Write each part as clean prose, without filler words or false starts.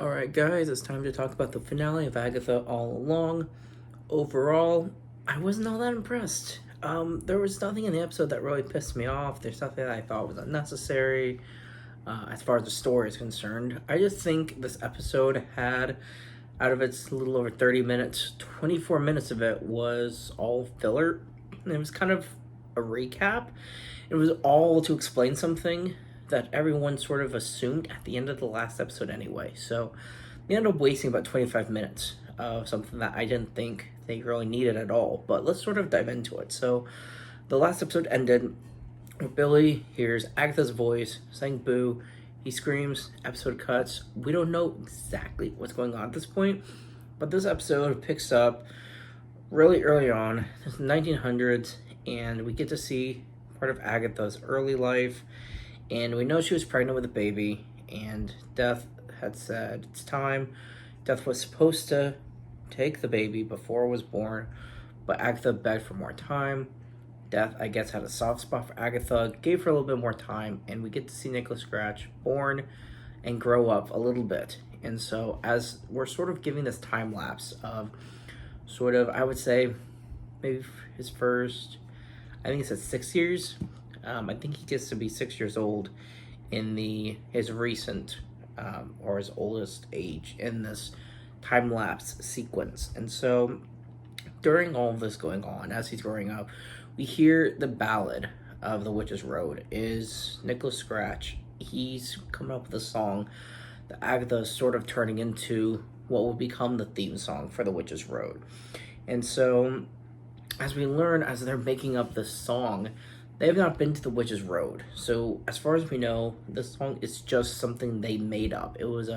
Alright, guys, it's time to talk about the finale of Agatha All Along. Overall, I wasn't all that impressed. There was nothing in the episode that really pissed me off. There's nothing that I thought was unnecessary as far as the story is concerned. I just think this episode had, out of its little over 30 minutes, 24 minutes of it was all filler. And it was kind of a recap. It was all to explain something that everyone sort of assumed at the end of the last episode anyway. So we ended up wasting about 25 minutes of something that I didn't think they really needed at all. But let's sort of dive into it. So the last episode ended where Billy hears Agatha's voice saying boo. He screams, episode cuts. We don't know exactly what's going on at this point, but this episode picks up really early on, the 1900s, and we get to see part of Agatha's early life. And we know she was pregnant with a baby, and Death had said it's time. Death was supposed to take the baby before it was born, but Agatha begged for more time. Death, I guess, had a soft spot for Agatha, gave her a little bit more time, and we get to see Nicholas Scratch born and grow up a little bit. And so, as we're sort of giving this time lapse of sort of, I would say, maybe his first, I think it said 6 years. I think he gets to be 6 years old in his recent or his oldest age in this time lapse sequence. And so during all of this going on, as he's growing up, we hear the ballad of the Witch's Road. Is Nicholas Scratch? He's coming up with a song that Agatha is sort of turning into what will become the theme song for the Witch's Road. And so as we learn, as they're making up this song, they have not been to the Witch's Road. So as far as we know, this song is just something they made up. It was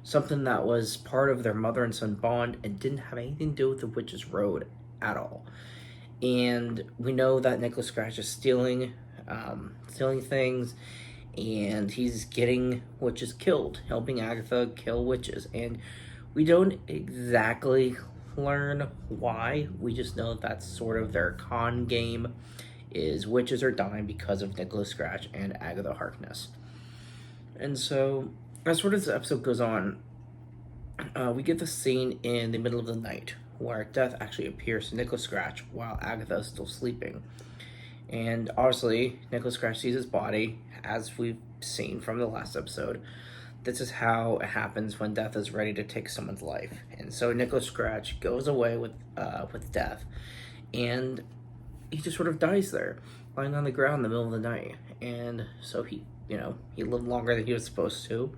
something that was part of their mother and son bond and didn't have anything to do with the Witch's Road at all. And we know that Nicholas Scratch is stealing things, and he's getting witches killed, helping Agatha kill witches. And we don't exactly learn why. We just know that that's sort of their con game, is witches are dying because of Nicholas Scratch and Agatha Harkness. And so, as sort of this episode goes on, we get the scene in the middle of the night where Death actually appears to Nicholas Scratch while Agatha is still sleeping. And obviously, Nicholas Scratch sees his body, as we've seen from the last episode. This is how it happens when Death is ready to take someone's life. And so Nicholas Scratch goes away with Death, and he just sort of dies there, lying on the ground in the middle of the night. And so he lived longer than he was supposed to.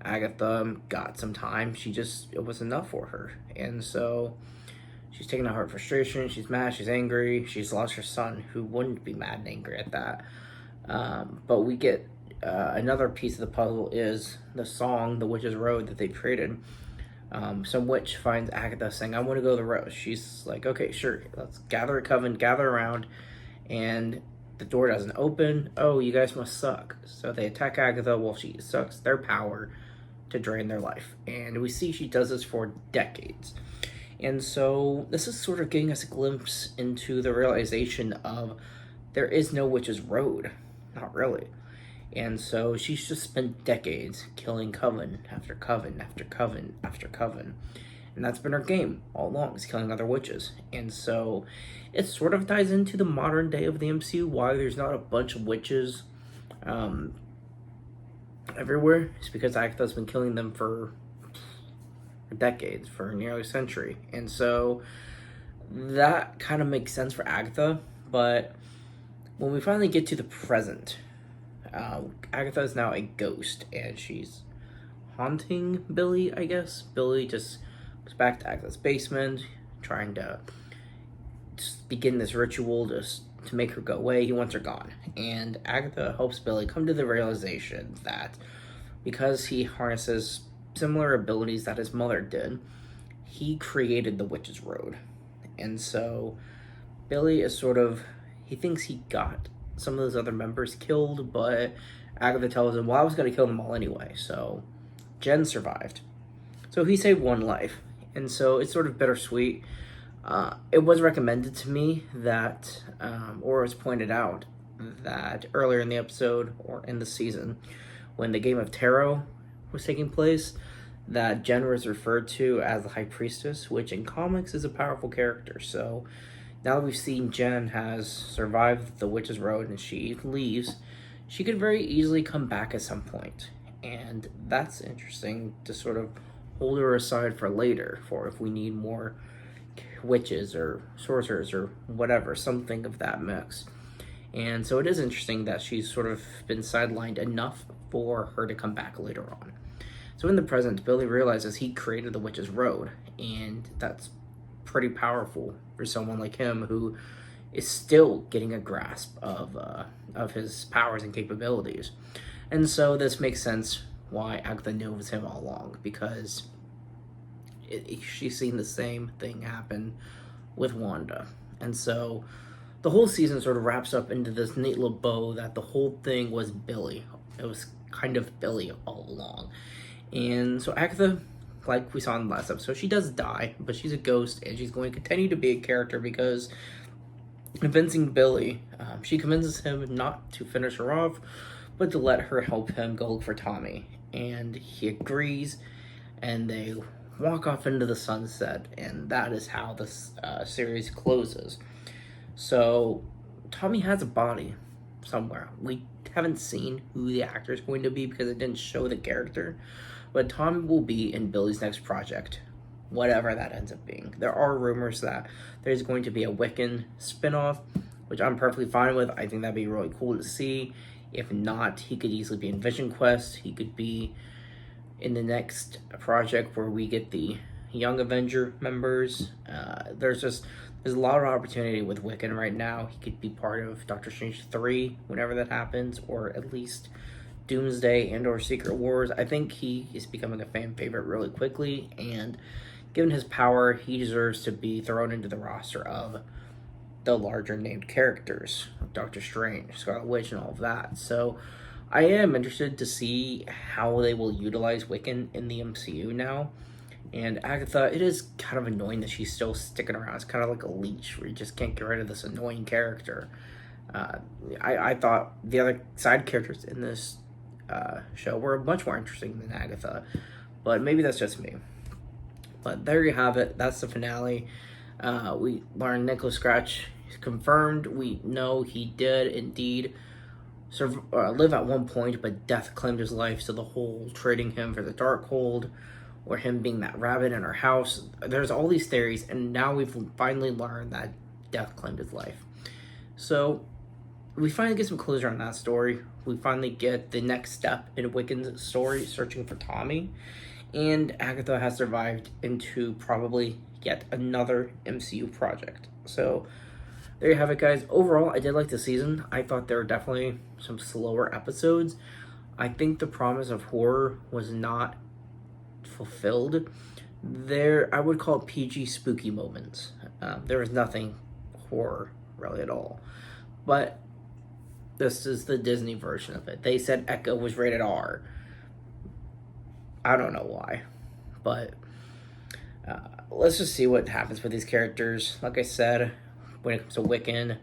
Agatha got some time. It was enough for her. And so she's taking out her frustration. She's mad. She's angry. She's lost her son, who wouldn't be mad and angry at that. But we get another piece of the puzzle is the song, The Witch's Road, that they created. Some witch finds Agatha saying, I want to go the road. She's like, okay, sure, let's gather a coven, gather around, and the door doesn't open. Oh, you guys must suck. So they attack Agatha while she sucks their power to drain their life. And we see she does this for decades. And so this is sort of giving us a glimpse into the realization of there is no witch's road. Not really. And so she's just spent decades killing coven after coven after coven after coven. And that's been her game all along, is killing other witches. And so it sort of ties into the modern day of the MCU, why there's not a bunch of witches everywhere. It's because Agatha's been killing them for decades, for nearly a century. And so that kind of makes sense for Agatha. But when we finally get to the present, Agatha is now a ghost, and she's haunting Billy, I guess. Billy just goes back to Agatha's basement, trying to just begin this ritual to make her go away. He wants her gone. And Agatha helps Billy come to the realization that because he harnesses similar abilities that his mother did, he created the Witch's Road. And so Billy is he thinks he got some of those other members killed, but Agatha tells him, well, I was going to kill them all anyway. So Jen survived. So he saved one life. And so it's sort of bittersweet. It was recommended to me that, or it was pointed out that earlier in the episode or in the season, when the game of tarot was taking place, that Jen was referred to as the High Priestess, which in comics is a powerful character. So now that we've seen Jen has survived the Witch's Road and she leaves, she could very easily come back at some point. And that's interesting to sort of hold her aside for later, for if we need more witches or sorcerers or whatever, something of that mix. And so it is interesting that she's sort of been sidelined enough for her to come back later on. So in the present, Billy realizes he created the Witch's Road, and that's pretty powerful for someone like him who is still getting a grasp of his powers and capabilities. And so this makes sense why Agatha knows him all along, because she's seen the same thing happen with Wanda. And so the whole season sort of wraps up into this neat little bow that the whole thing was Billy. It was kind of Billy all along. And so Agatha, like we saw in the last episode, she does die, but she's a ghost, and she's going to continue to be a character because convincing Billy, she convinces him not to finish her off, but to let her help him go look for Tommy. And he agrees, and they walk off into the sunset, and that is how this series closes. So Tommy has a body somewhere. We haven't seen who the actor is going to be because it didn't show the character, but Tommy will be in Billy's next project, whatever that ends up being. There are rumors that there's going to be a Wiccan spinoff, which I'm perfectly fine with. I think that'd be really cool to see. If not, he could easily be in Vision Quest. He could be in the next project where we get the Young Avenger members. There's a lot of opportunity with Wiccan right now. He could be part of Doctor Strange 3 whenever that happens, or at least Doomsday and or Secret Wars. I think he is becoming a fan favorite really quickly, and given his power, he deserves to be thrown into the roster of the larger named characters, like Doctor Strange, Scarlet Witch, and all of that. So I am interested to see how they will utilize Wiccan in the MCU now. And Agatha, it is kind of annoying that she's still sticking around. It's kind of like a leech where you just can't get rid of this annoying character. I thought the other side characters in this show were much more interesting than Agatha, but maybe that's just me. But there you have it. That's the finale. We learned Nicholas Scratch is confirmed. We know he did indeed live at one point, but death claimed his life. So the whole trading him for the Darkhold, or him being that rabbit in our house, there's all these theories, and now we've finally learned that death claimed his life. So we finally get some closure on that story. We finally get the next step in Wiccan's story, searching for Tommy. And Agatha has survived into probably yet another MCU project. So there you have it, guys. Overall, I did like the season. I thought there were definitely some slower episodes. I think the promise of horror was not fulfilled. I would call it PG spooky moments. There was nothing horror really at all. But this is the Disney version of it. They said Echo was rated R. I don't know why, but let's just see what happens with these characters. Like I said, when it comes to Wiccan,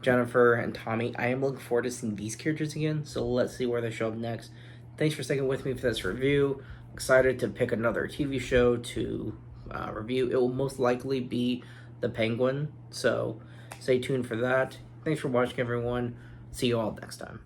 Jennifer, and Tommy, I am looking forward to seeing these characters again, so let's see where they show up next. Thanks for sticking with me for this review. Excited to pick another TV show to review. It will most likely be The Penguin, so stay tuned for that. Thanks for watching, everyone. See you all next time.